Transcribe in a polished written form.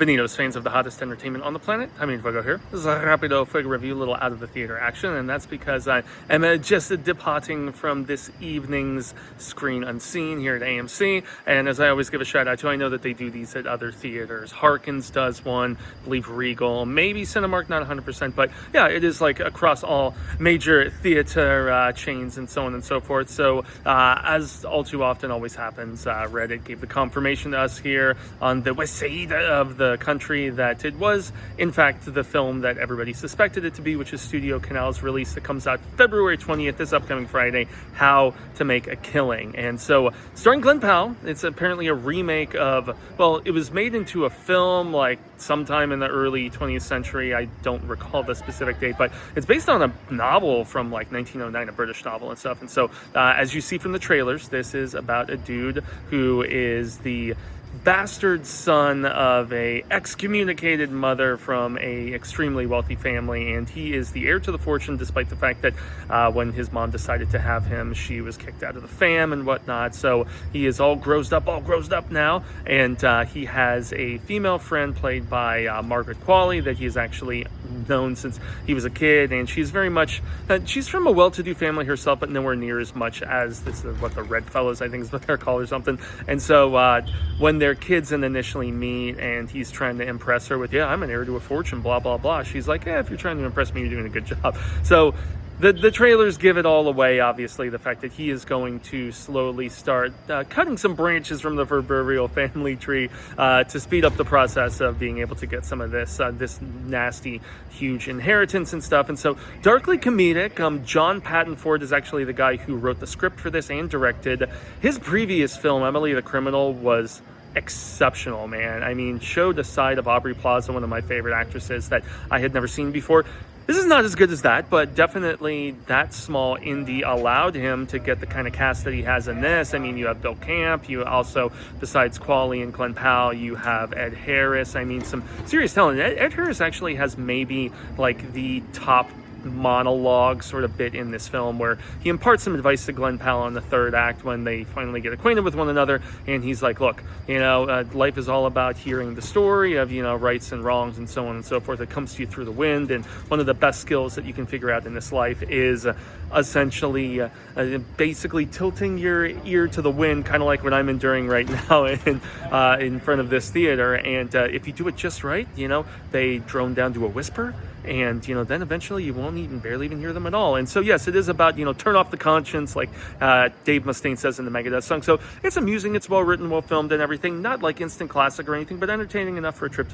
Benitos, fans of the hottest entertainment on the planet. I'm Fuego here. This is a Rapido Fuego review, a little out of the theater action, and that's because I am just departing from this evening's Screen Unseen here at AMC. And as I always give a shout out to, I know that they do these at other theaters. Harkins does one, I believe Regal, maybe Cinemark, not 100%, but yeah, it is like across all major theater chains and so on and so forth. So as all too often always happens, Reddit gave the confirmation to us here on the west side of the country that it was in fact the film that everybody suspected it to be, which is Studio Canal's release that comes out February 20th, this upcoming Friday, How to Make a Killing. And so starring Glen Powell, it's apparently a remake of, well, it was made into a film like sometime in the early 20th century. I don't recall the specific date, but it's based on a novel from like 1909, a British novel and stuff. And so as you see from the trailers, this is about a dude who is the bastard son of a excommunicated mother from a extremely wealthy family, and he is the heir to the fortune, despite the fact that when his mom decided to have him, she was kicked out of the fam and whatnot. So he is all grossed up now, and he has a female friend played by Margaret Qualley that he has actually known since he was a kid, and she's very much she's from a well-to-do family herself, but nowhere near as much as this is what the Red Fellows, I think is what they're called or something. And so when they're kids and initially meet, and he's trying to impress her with, yeah, I'm an heir to a fortune, blah blah blah, she's like, yeah, if you're trying to impress me, you're doing a good job. So the trailers give it all away, obviously, the fact that he is going to slowly start cutting some branches from the proverbial family tree to speed up the process of being able to get some of this nasty, huge inheritance and stuff. And so, darkly comedic. John Patton Ford is actually the guy who wrote the script for this and directed. His previous film, Emily the Criminal, was exceptional, man. I mean, showed a side of Aubrey Plaza, one of my favorite actresses that I had never seen before. This is not as good as that, but definitely that small indie allowed him to get the kind of cast that he has in this. I mean, you have Bill Camp, you also, besides Qualley and Glen Powell, you have Ed Harris. I mean, some serious talent. Ed Harris actually has maybe like the top monologue sort of bit in this film, where he imparts some advice to Glen Powell in the third act when they finally get acquainted with one another, and he's like, look, life is all about hearing the story of rights and wrongs and so on and so forth. It comes to you through the wind, and one of the best skills that you can figure out in this life is essentially basically tilting your ear to the wind, kind of like what I'm enduring right now in front of this theater. And if you do it just right, they drone down to a whisper, and then eventually you won't barely even hear them at all. And so yes, it is about turn off the conscience, like Dave Mustaine says in the Megadeth song. So it's amusing, it's well written, well filmed and everything, not like instant classic or anything, but entertaining enough for a trip to